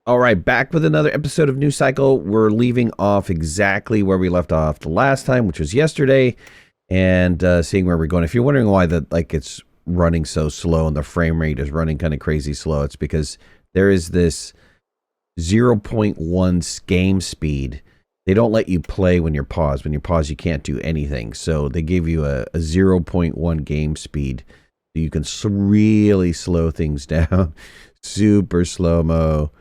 All right, back with another episode of New Cycle. We're leaving off exactly where we left off the last time, which was yesterday, and seeing where we're going. If you're wondering why it's running so slow and the frame rate is running kind of crazy slow, it's because there is this 0.1 game speed. They don't let you play when you're paused. When you're paused, you can't do anything. So they give you a 0.1 game speed, so you can really slow things down, super slow-mo.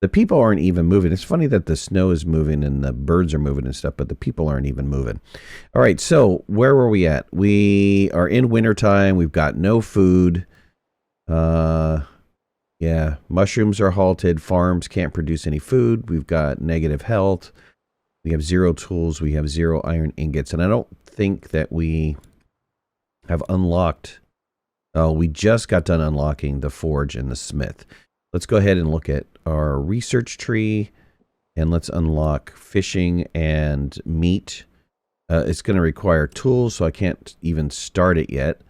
The people aren't even moving. It's funny that the snow is moving and the birds are moving and stuff, but the people aren't even moving. All right, so where were we at? We are in wintertime. We've got no food. Yeah, mushrooms are halted. Farms can't produce any food. We've got negative health. We have 0 tools. We have 0 iron ingots. And I don't think that we have unlocked. Oh, we just got done unlocking the forge and the smith. Let's go ahead and look at our research tree, and let's unlock fishing and meat. It's going to require tools, so I can't even start it yet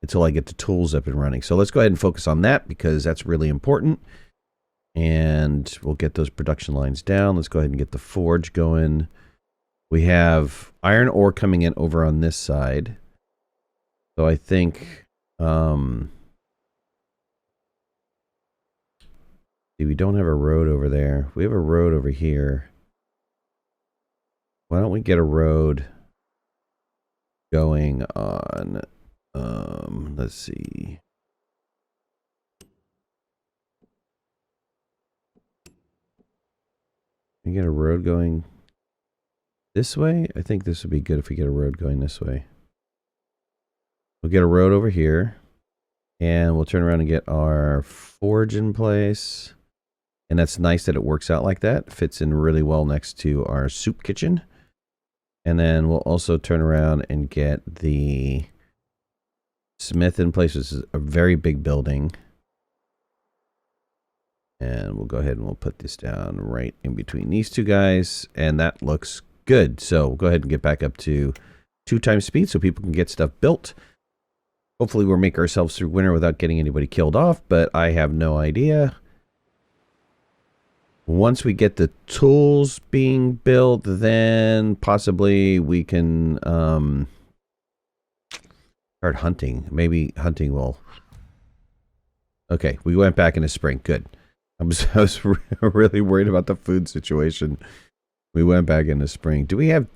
until I get the tools up and running. So let's go ahead and focus on that because that's really important. And we'll get those production lines down. Let's go ahead and get the forge going. We have iron ore coming in over on this side. So I think... we don't have a road over there. We have a road over here. Why don't we get a road going on? Let's see. We get a road going this way? I think this would be good if we get a road going this way. We'll get a road over here. And we'll turn around and get our forge in place. And that's nice that it works out like that. It fits in really well next to our soup kitchen. And then we'll also turn around and get the smith in place. This is a very big building. And we'll go ahead and we'll put this down right in between these two guys. And that looks good. So we'll go ahead and get back up to 2 times speed so people can get stuff built. Hopefully we'll make ourselves through winter without getting anybody killed off, but I have no idea. Once we get the tools being built, then possibly we can start hunting. Maybe hunting will... Okay, we went back into spring. Good. I was really worried about the food situation. We went back into spring. Do we have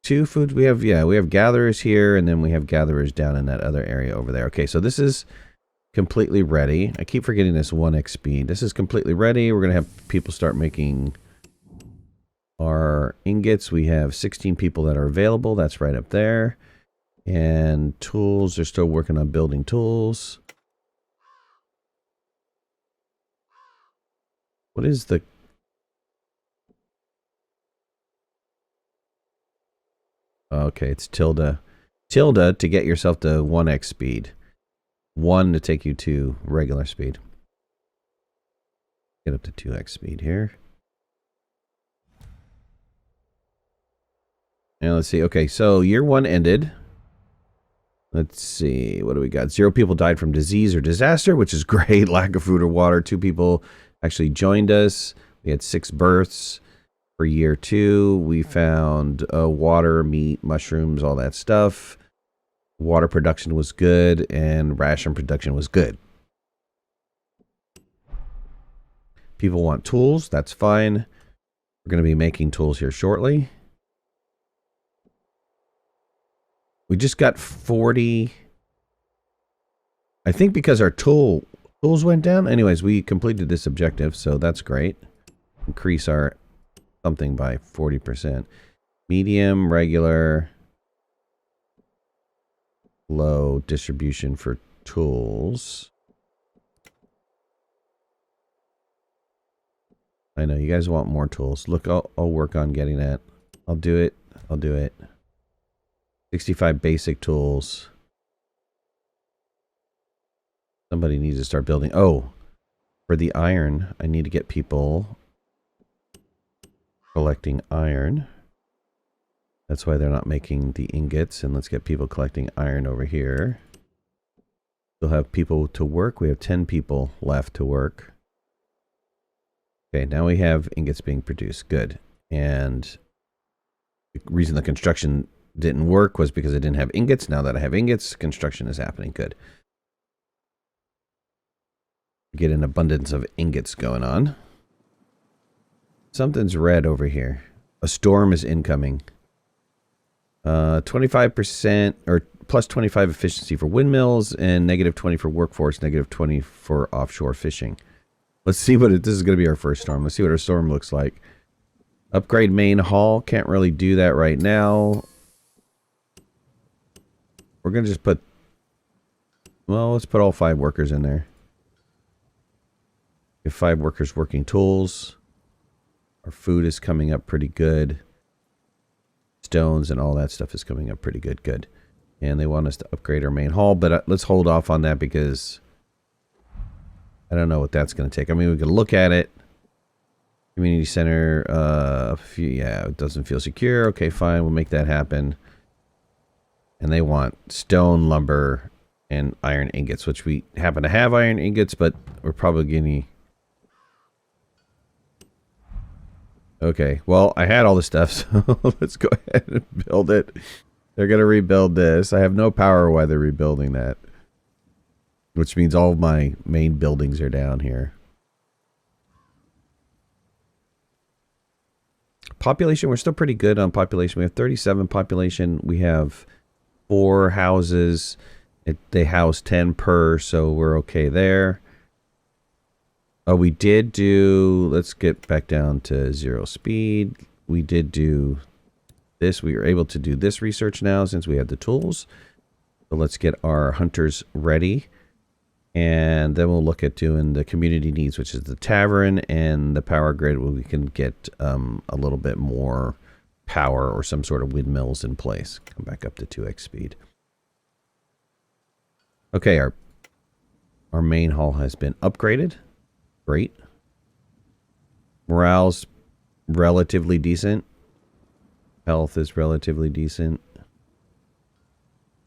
2 foods? We have gatherers here, and then we have gatherers down in that other area over there. Okay, so this is completely ready. I keep forgetting this 1x speed. This is completely ready. We're going to have people start making our ingots. We have 16 people that are available. That's right up there. And tools, they're still working on building tools. What is the... Okay, it's tilde. Tilde to get yourself to 1x speed. 1 to take you to regular speed. Get up to 2x speed here. And let's see. Okay, so year 1 ended. Let's see. What do we got? 0 people died from disease or disaster, which is great. Lack of food or water. 2 people actually joined us. We had 6 births. For year 2, we found water, meat, mushrooms, all that stuff. Water production was good, and ration production was good. People want tools. That's fine. We're going to be making tools here shortly. We just got 40. I think because our tools went down. Anyways, we completed this objective, so that's great. Increase our... something by 40%. Medium, regular, low distribution for tools. I know you guys want more tools. Look, I'll work on getting that. I'll do it. I'll do it. 65 basic tools. Somebody needs to start building. Oh, for the iron, I need to get people collecting iron. That's why they're not making the ingots. And let's get people collecting iron over here. We'll have people to work. We have 10 people left to work. Okay, now we have ingots being produced. Good. And the reason the construction didn't work was because I didn't have ingots. Now that I have ingots, construction is happening. Good. Get an abundance of ingots going on. Something's red over here. A storm is incoming. 25% or plus 25 efficiency for windmills and negative 20 for workforce, negative 20 for offshore fishing. Let's see what this is going to be our first storm. Let's see what our storm looks like. Upgrade main hall. Can't really do that right now. We're going to just put, well, let's put all 5 workers in there. We have 5 workers working tools. Our food is coming up pretty good. Stones and all that stuff is coming up pretty good. Good. And they want us to upgrade our main hall, but let's hold off on that because I don't know what that's going to take. I mean, we can look at it. Community center, yeah, it doesn't feel secure. Okay, fine, we'll make that happen. And they want stone, lumber, and iron ingots, which we happen to have iron ingots, but we're probably going to... Okay, well, I had all the stuff, so let's go ahead and build it. They're going to rebuild this. I have no power while they're rebuilding that. Which means all of my main buildings are down here. Population, we're still pretty good on population. We have 37 population. We have 4 houses. They house 10 per, so we're okay there. Oh, we did do, let's get back down to 0 speed. We did do this. We were able to do this research now since we have the tools. So let's get our hunters ready. And then we'll look at doing the community needs, which is the tavern and the power grid, where we can get a little bit more power or some sort of windmills in place. Come back up to 2x speed. Okay, our main hall has been upgraded. Great. Morale's relatively decent. Health is relatively decent.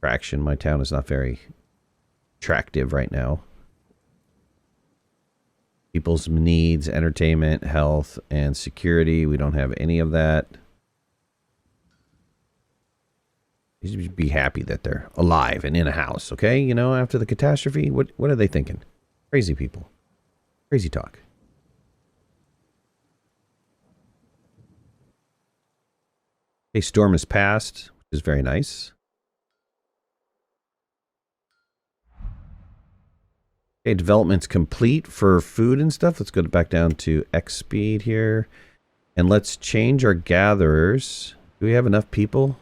Traction, my town is not very attractive right now. People's needs, entertainment, health, and security. We don't have any of that. You should be happy that they're alive and in a house, okay? You know, after the catastrophe, what are they thinking? Crazy people. Crazy talk. A storm has passed, which is very nice. Okay, development's complete for food and stuff. Let's go back down to X speed here. And let's change our gatherers. Do we have enough people?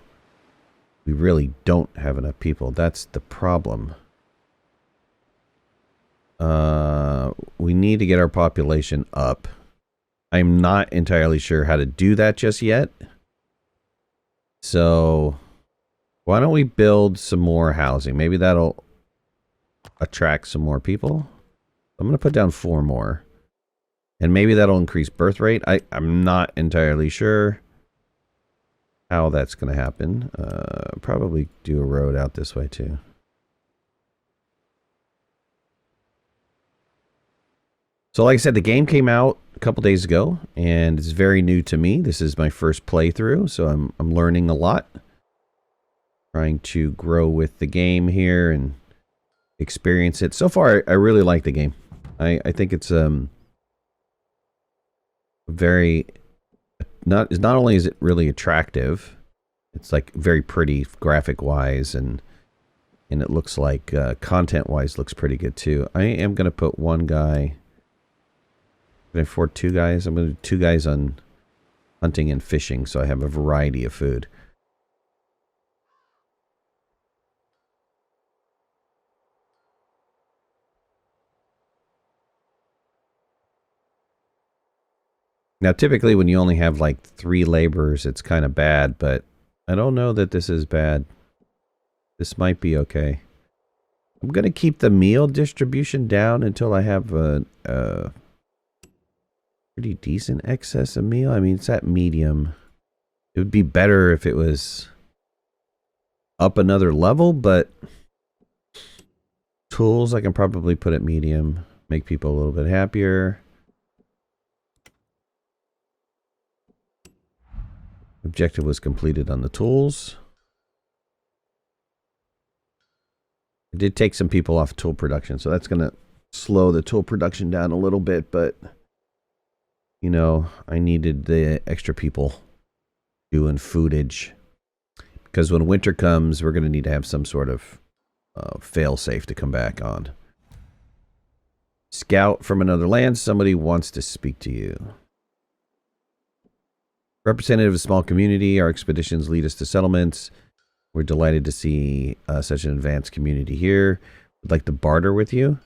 We really don't have enough people. That's the problem. We need to get our population up. I'm not entirely sure how to do that just yet. So why don't we build some more housing? Maybe that'll attract some more people. I'm going to put down 4 more. And maybe that'll increase birth rate. I'm not entirely sure how that's going to happen. Probably do a road out this way too. So like I said, the game came out a couple days ago, and it's very new to me. This is my first playthrough, so I'm learning a lot. Trying to grow with the game here and experience it. So far, I really like the game. I think it's very not only is it really attractive, it's like very pretty graphic wise, and it looks like content wise looks pretty good too. I am gonna put 1 guy. Can I afford 2 guys? I'm gonna do 2 guys on hunting and fishing, so I have a variety of food. Now, typically when you only have like 3 laborers, it's kind of bad, but I don't know that this is bad. This might be okay. I'm going to keep the meal distribution down until I have a pretty decent excess of meal. I mean, it's at medium. It would be better if it was up another level, but tools I can probably put at medium, make people a little bit happier. Objective was completed on the tools. I did take some people off tool production, so that's going to slow the tool production down a little bit, but you know, I needed the extra people doing foodage because when winter comes, we're going to need to have some sort of fail-safe to come back on. Scout from another land. Somebody wants to speak to you. Representative of a small community. Our expeditions lead us to settlements. We're delighted to see such an advanced community here. Would like to barter with you.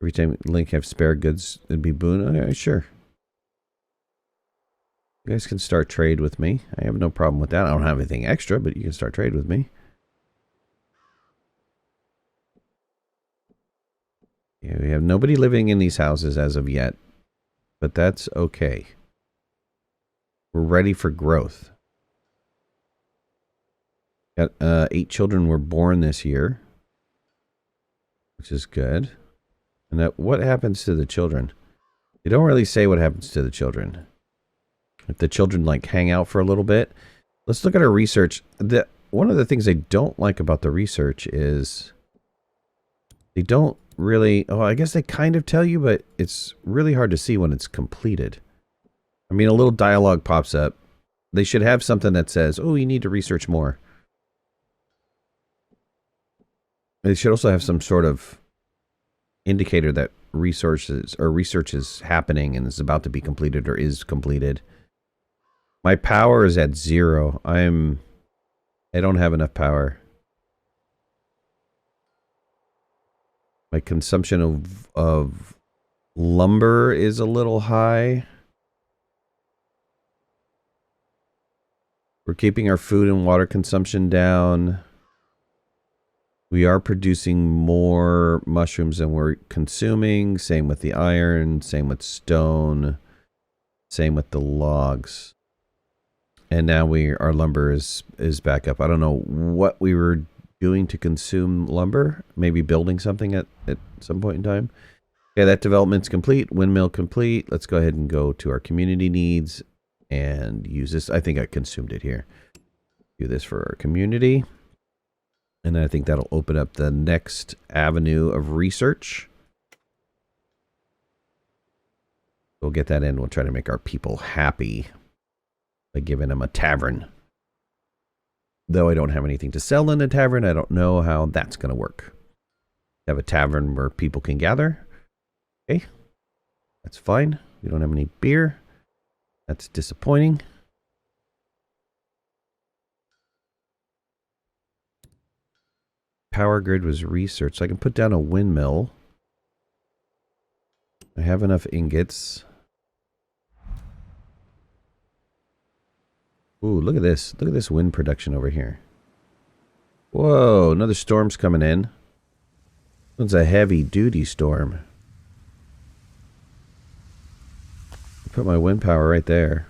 Every time Link have spare goods, it'd be boon. Okay, sure. You guys can start trade with me. I have no problem with that. I don't have anything extra, but you can start trade with me. Yeah, we have nobody living in these houses as of yet, but that's okay. We're ready for growth. Got 8 children were born this year, which is good. And that, what happens to the children? They don't really say what happens to the children. If the children like hang out for a little bit. Let's look at our research. One of the things I don't like about the research is they don't really, oh, I guess they kind of tell you, but it's really hard to see when it's completed. I mean, a little dialogue pops up. They should have something that says, oh, you need to research more. They should also have some sort of indicator that research is happening and is about to be completed or is completed. My power is at 0. I don't have enough power. My consumption of lumber is a little high. We're keeping our food and water consumption down. We are producing more mushrooms than we're consuming. Same with the iron. Same with stone. Same with the logs. And now our lumber is back up. I don't know what we were doing to consume lumber. Maybe building something at some point in time. Okay, that development's complete. Windmill complete. Let's go ahead and go to our community needs and use this. I think I consumed it here. Do this for our community. And I think that'll open up the next avenue of research. We'll get that in. We'll try to make our people happy by giving them a tavern. Though I don't have anything to sell in a tavern, I don't know how that's going to work. Have a tavern where people can gather. Okay. That's fine. We don't have any beer. That's disappointing. Power grid was researched. So I can put down a windmill. I have enough ingots. Ooh, look at this. Look at this wind production over here. Whoa, another storm's coming in. This one's a heavy-duty storm. Put my wind power right there.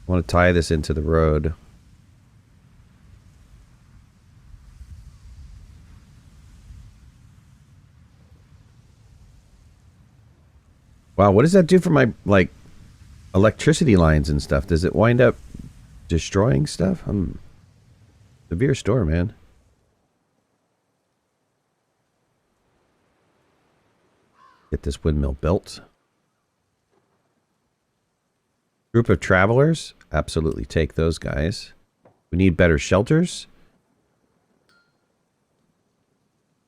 I want to tie this into the road. Wow, what does that do for my, like, electricity lines and stuff? Does it wind up destroying stuff? Severe storm, man. Get this windmill built. Group of travelers. Absolutely take those guys. We need better shelters.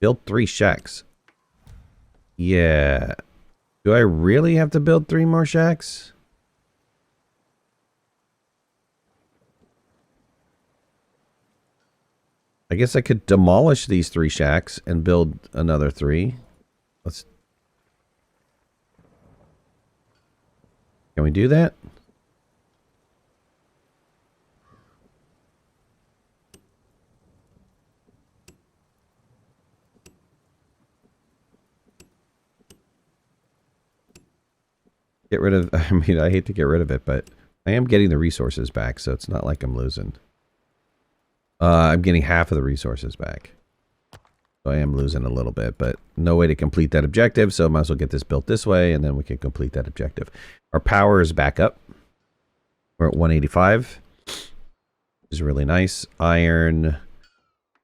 Build 3 shacks. Yeah. Do I really have to build 3 more shacks? I guess I could demolish these 3 shacks and build another 3. Can we do that? Get rid of, I mean, I hate to get rid of it, but I am getting the resources back, so it's not like I'm losing. I'm getting half of the resources back. So I am losing a little bit, but no way to complete that objective. So I might as well get this built this way, and then we can complete that objective. Our power is back up. We're at 185. Which is really nice. Iron.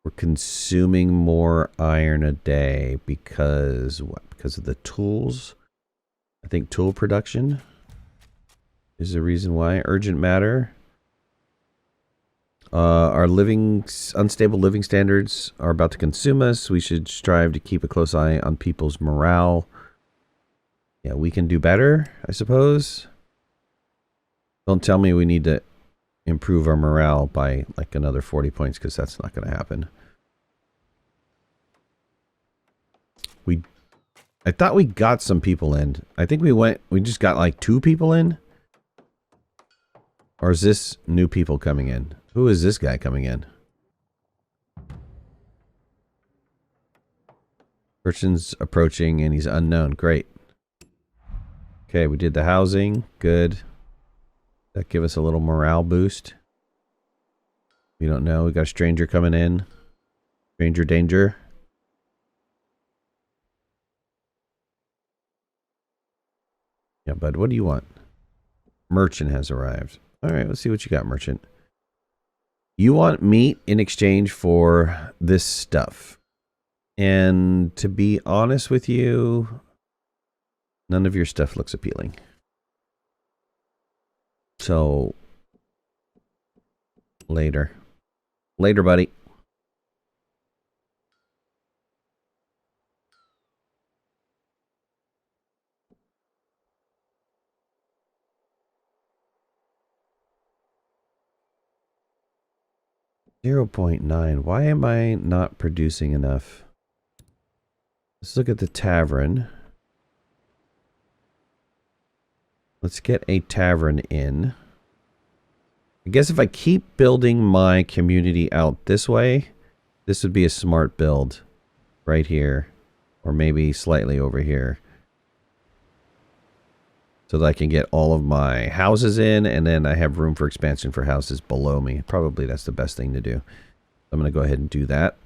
We're consuming more iron a day because what? Because of the tools. I think tool production is the reason why. Urgent matter. Our unstable living standards are about to consume us. We should strive to keep a close eye on people's morale. Yeah, we can do better, I suppose. Don't tell me we need to improve our morale by like another 40 points, because that's not going to happen. I thought we got some people in. I think we just got like 2 people in. Or is this new people coming in? Who is this guy coming in? Person's approaching and he's unknown. Great. Okay, we did the housing. Good. That give us a little morale boost. We don't know. We got a stranger coming in. Stranger danger. Yeah, bud, what do you want? Merchant has arrived. All right, let's see what you got, merchant. You want meat in exchange for this stuff. And to be honest with you, none of your stuff looks appealing. So, later. Later, buddy. .9. Why am I not producing enough? Let's look at the tavern. Let's get a tavern in. I guess if I keep building my community out this way, this would be a smart build right here, or maybe slightly over here, so that I can get all of my houses in, and then I have room for expansion for houses below me. Probably that's the best thing to do. I'm going to go ahead and do that.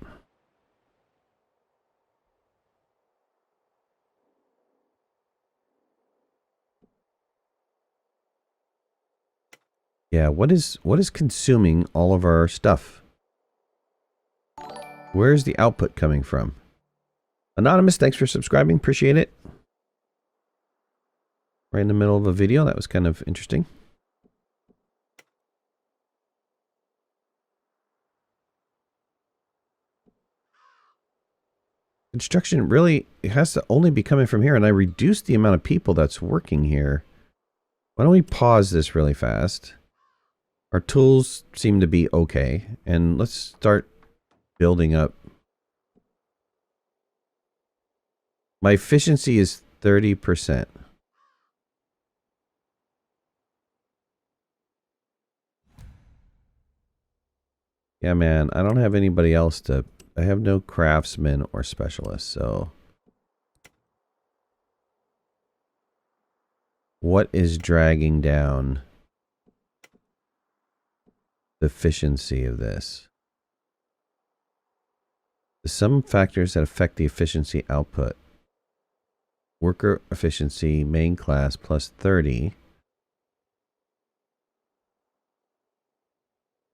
Yeah, what is consuming all of our stuff? Where's the output coming from? Anonymous, thanks for subscribing. Appreciate it. Right in the middle of a video. That was kind of interesting. Construction really, it has to only be coming from here, and I reduced the amount of people that's working here. Why don't we pause this really fast? Our tools seem to be okay, and let's start building up. My efficiency is 30%. Yeah, man, I don't have anybody else to... I have no craftsmen or specialists, so... What is dragging down the efficiency of this? Some factors that affect the efficiency output. Worker efficiency, main class, plus 30.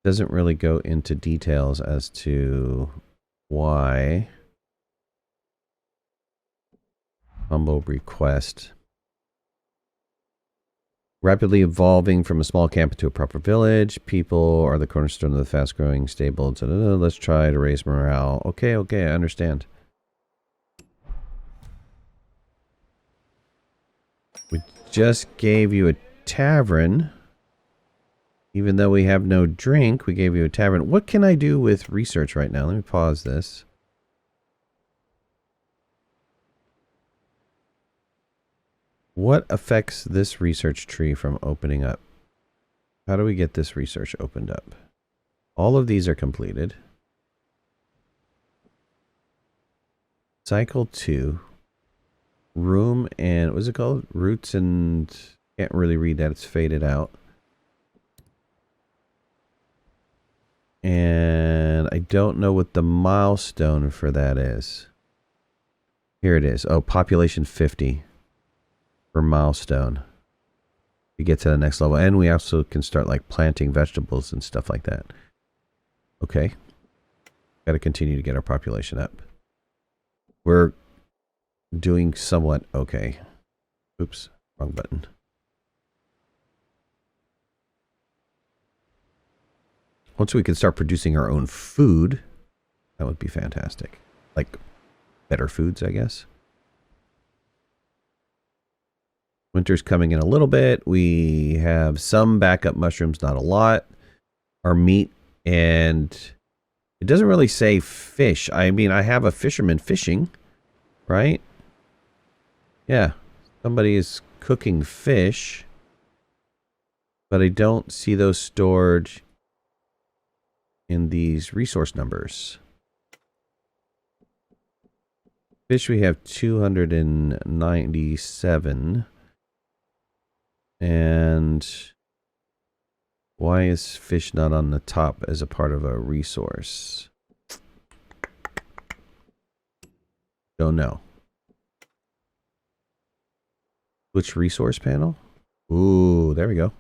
Doesn't really go into details as to why. Humble request. Rapidly evolving from a small camp into a proper village. People are the cornerstone of the fast-growing stable. Let's try to raise morale. Okay, I understand. We just gave you a tavern. Even though we have no drink, we gave you a tavern. What can I do with research right now? Let me pause this. What affects this research tree from opening up? How do we get this research opened up? All of these are completed. Cycle 2. Room and, what's it called? Roots and, can't really read that. It's faded out. And I I don't know what the milestone for that is. Here it is. Oh, population 50 for milestone. We get to the next level. And we also can start like planting vegetables and stuff like that. Okay. Got to continue to get our population up. We're doing somewhat okay. Oops, wrong button. Once we can start producing our own food, that would be fantastic. Like better foods, I guess. Winter's coming in a little bit. We have some backup mushrooms, not a lot. Our meat, and it doesn't really say fish. I mean, I have a fisherman fishing, right? Yeah, somebody is cooking fish, but I don't see those stored in these resource numbers. Fish, we have 297. And why is fish not on the top as a part of a resource? Don't know. Which resource panel? Ooh, there we go.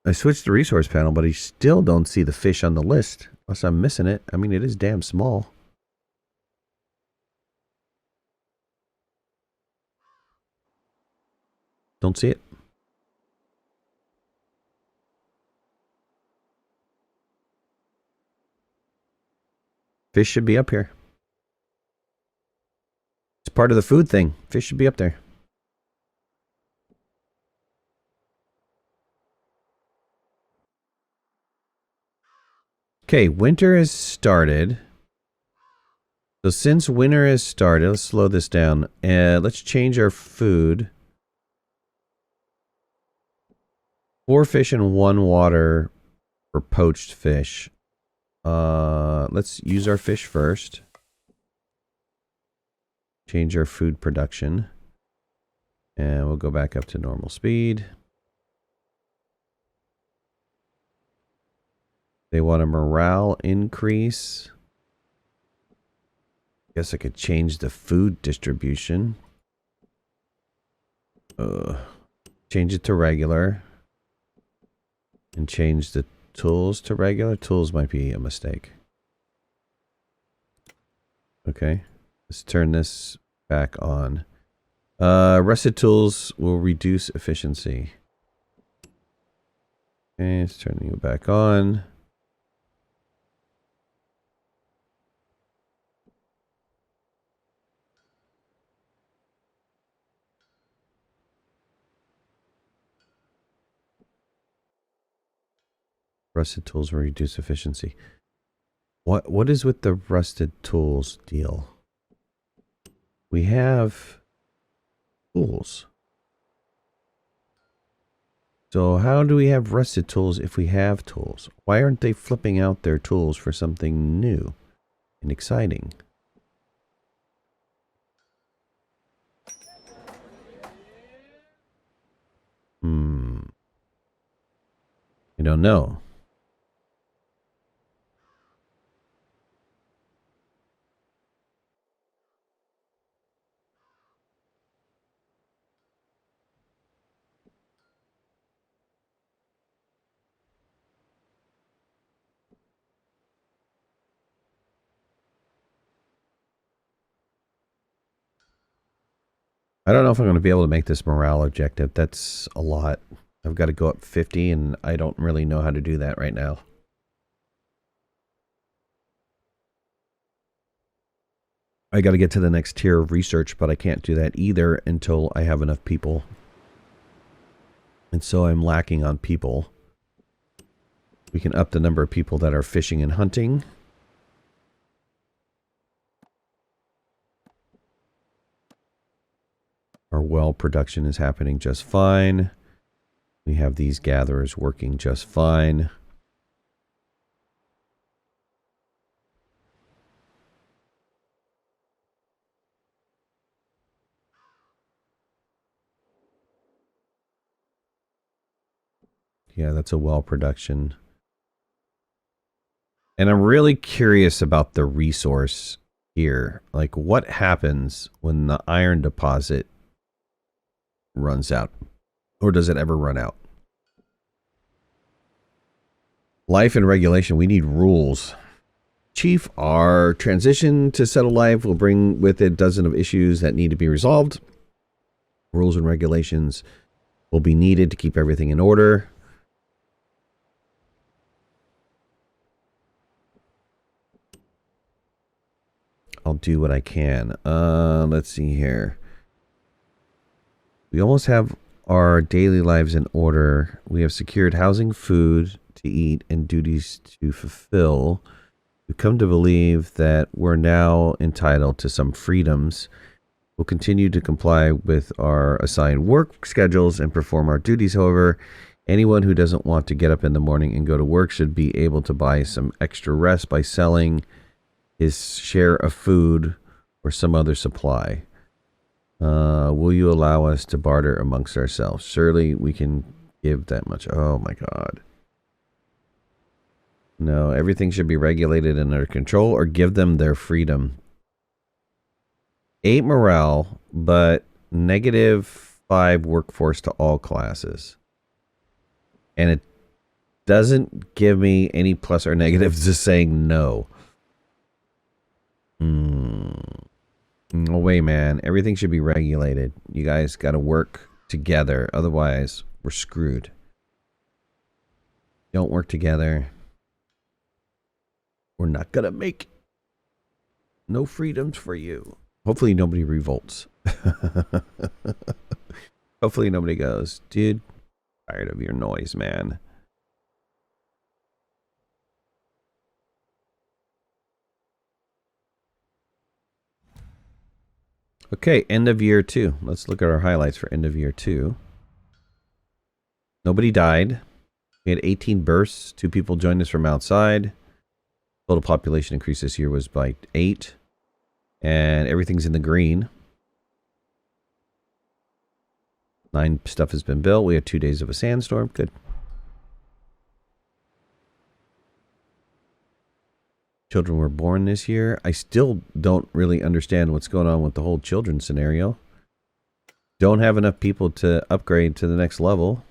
I switched the resource panel, but I still don't see the fish on the list. Unless I'm missing it. I mean, it is damn small. Don't see it. Fish should be up here. It's part of the food thing. Fish should be up there. Okay, winter has started. So since winter has started, let's slow this down. Let's change our food. 4 fish and 1 water for poached fish. Let's use our fish first. Change our food production. And we'll go back up to normal speed. They want a morale increase. Guess I could change the food distribution. Change it to regular. And change the tools to regular. Tools might be a mistake. Okay. Let's turn this back on. Rusted tools will reduce efficiency. Okay, it's turning it back on. Rusted tools will reduce efficiency. What is with the rusted tools deal? We have tools. So how do we have rusted tools if we have tools? Why aren't they flipping out their tools for something new and exciting? I don't know. I don't know if I'm going to be able to make this morale objective. That's a lot. I've got to go up 50 and I don't really know how to do that right now. I got to get to the next tier of research, but I can't do that either until I have enough people. And so I'm lacking on people. We can up the number of people that are fishing and hunting. Our well production is happening just fine. We have these gatherers working just fine. Yeah, that's a well production. And I'm really curious about the resource here. Like, what happens when the iron deposit runs out? Or does it ever run out? Life and regulation. We need rules. Chief, our transition to settled life will bring with it dozens of issues that need to be resolved. Rules and regulations will be needed to keep everything in order. I'll do what I can. Let's see here. We almost have our daily lives in order. We have secured housing, food to eat, and duties to fulfill. We've come to believe that we're now entitled to some freedoms. We'll continue to comply with our assigned work schedules and perform our duties. However, anyone who doesn't want to get up in the morning and go to work should be able to buy some extra rest by selling his share of food or some other supply. Will you allow us to barter amongst ourselves? Surely we can give that much. Oh my God. No, everything should be regulated and under control, or give them their freedom. 8 morale, but -5 workforce to all classes. And it doesn't give me any plus or negatives to saying no. No way, man. Everything should be regulated. You guys got to work together. Otherwise, we're screwed. Don't work together. We're not going to make it. No freedoms for you. Hopefully nobody revolts. Hopefully nobody goes, dude, tired of your noise, man. Okay, end of year 2. Let's look at our highlights for end of year 2. Nobody died. We had 18 bursts. 2 people joined us from outside. Total population increase this year was by 8. And everything's in the green. 9 stuff has been built. We had 2 days of a sandstorm. Good. Children were born this year. I still don't really understand what's going on with the whole children scenario. Don't have enough people to upgrade to the next level.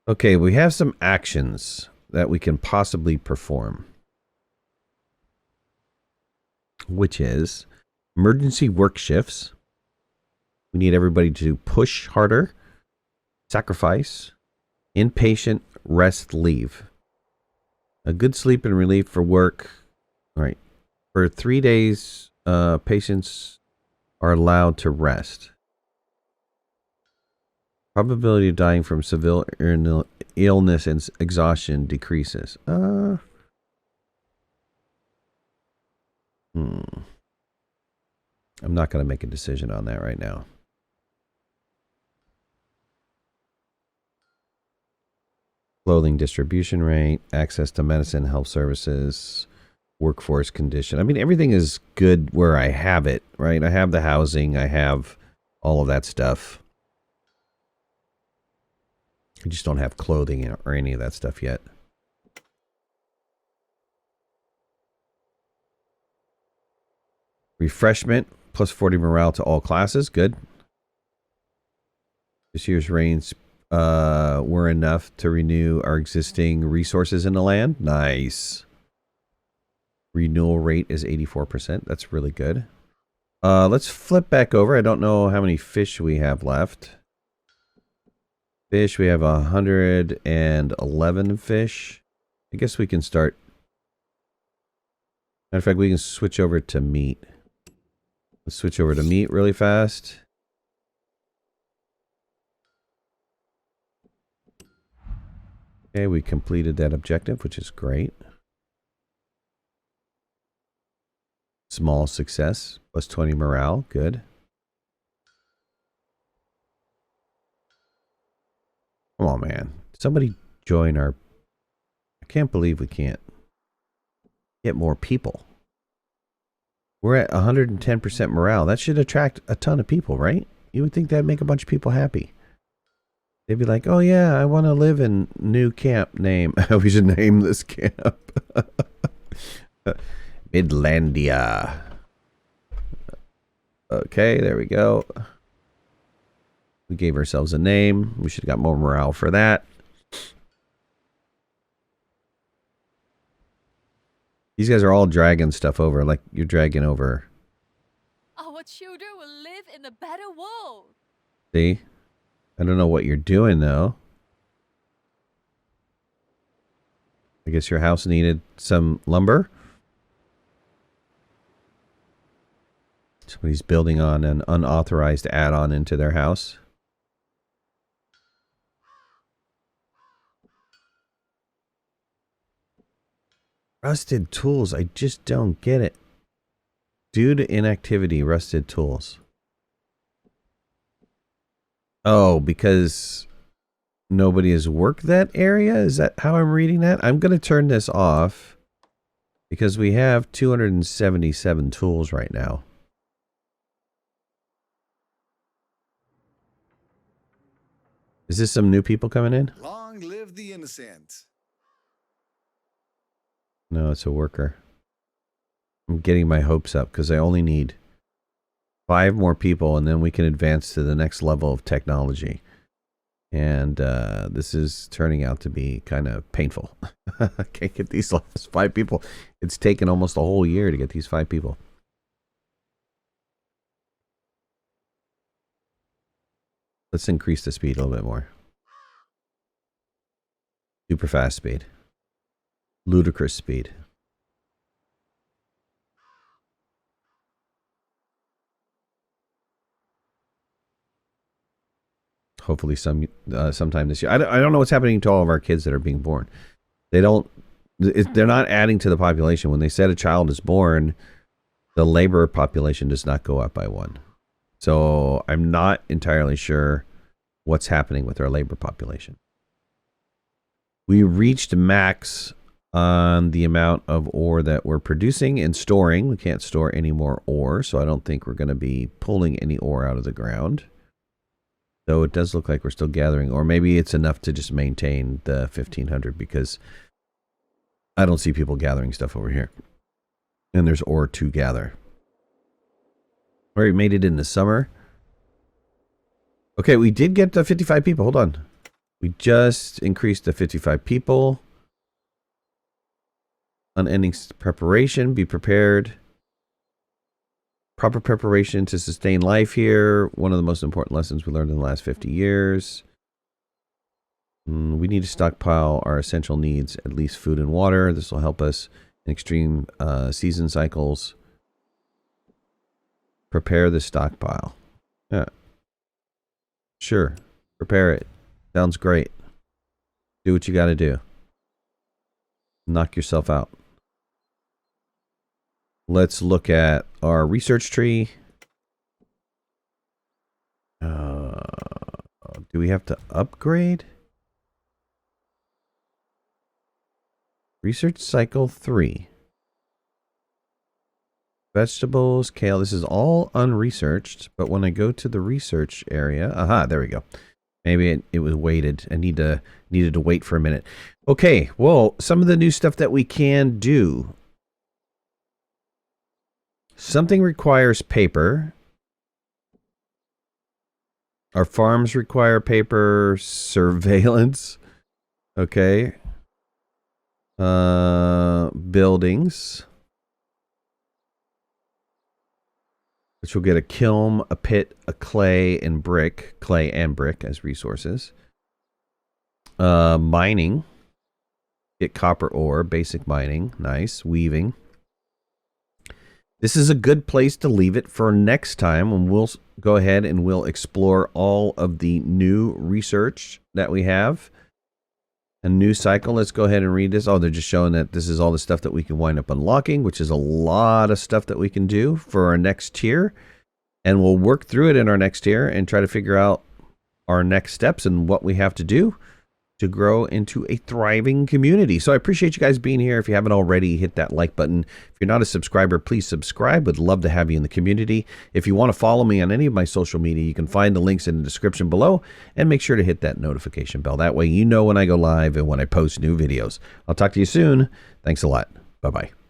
Okay, we have some actions that we can possibly perform. Which is emergency work shifts. We need everybody to push harder, sacrifice, inpatient, rest, leave. A good sleep and relief for work. All right. For 3 days, patients are allowed to rest. Probability of dying from severe illness and exhaustion decreases. I'm not going to make a decision on that right now. Clothing distribution rate, access to medicine, health services, workforce condition. I mean, everything is good where I have it, right? I have the housing. I have all of that stuff. I just don't have clothing or any of that stuff yet. Refreshment, plus 40 morale to all classes. Good. This year's rains were enough to renew our existing resources in the land. Nice. Renewal rate is 84%. That's really good. Let's flip back over. I don't know how many fish we have left. Fish, we have 111 fish. I guess we can start. Matter of fact, we can switch over to meat. Let's switch over to meat really fast. Okay, we completed that objective, which is great. Small success, plus 20 morale, good. Come on, man. Somebody join our... I can't believe we can't get more people. We're at 110% morale. That should attract a ton of people, right? You would think that'd make a bunch of people happy. They'd be like, oh yeah, I want to live in new camp name. We should name this camp. Midlandia. Okay, there we go. We gave ourselves a name. We should have got more morale for that. These guys are all dragging stuff over, like you're dragging over. Our children will live in a better world. See? I don't know what you're doing, though. I guess your house needed some lumber. Somebody's building on an unauthorized add-on into their house. Rusted tools. I just don't get it. Due to inactivity, rusted tools. Oh, because nobody has worked that area? Is that how I'm reading that? I'm going to turn this off because we have 277 tools right now. Is this some new people coming in? Long live the innocent. No, it's a worker. I'm getting my hopes up because I only need 5 more people and then we can advance to the next level of technology. And this is turning out to be kind of painful. I can't get these last 5 people. It's taken almost a whole year to get these 5 people. Let's increase the speed a little bit more. Super fast speed. Ludicrous speed. Hopefully sometime this year. I don't know what's happening to all of our kids that are being born. They're not adding to the population. When they said a child is born, the labor population does not go up by 1. So I'm not entirely sure what's happening with our labor population. We reached max on the amount of ore that we're producing and storing. We can't store any more ore, so I don't think we're going to be pulling any ore out of the ground. Though it does look like we're still gathering, or maybe it's enough to just maintain the 1500 because I don't see people gathering stuff over here. And there's ore to gather. All right, we made it in the summer. Okay, we did get to 55 people. Hold on. We just increased to 55 people. Unending preparation. Be prepared. Proper preparation to sustain life here. One of the most important lessons we learned in the last 50 years. We need to stockpile our essential needs, at least food and water. This will help us in extreme season cycles. Prepare the stockpile. Yeah. Sure. Prepare it. Sounds great. Do what you got to do. Knock yourself out. Let's look at our research tree. Do we have to upgrade? Research cycle 3. Vegetables, kale. This is all unresearched, but when I go to the research area, aha, there we go. Maybe it was weighted. I needed to wait for a minute. Okay, well, some of the new stuff that we can do. Something requires paper. Our farms require paper. Surveillance. Okay. Buildings. Which will get a kiln, a pit, a clay, and brick. Clay and brick as resources. Mining. Get copper ore. Basic mining. Nice. Weaving. This is a good place to leave it for next time, and we'll go ahead and we'll explore all of the new research that we have. A new cycle. Let's go ahead and read this. Oh, they're just showing that this is all the stuff that we can wind up unlocking, which is a lot of stuff that we can do for our next tier. And we'll work through it in our next tier and try to figure out our next steps and what we have to do. to grow into a thriving community. So I appreciate you guys being here. If you haven't already, hit that like button. If you're not a subscriber, please subscribe. Would love to have you in the community. If you want to follow me on any of my social media, you can find the links in the description below, and make sure to hit that notification bell. That way you know when I go live and when I post new videos. I'll talk to you soon. Thanks a lot. Bye-bye.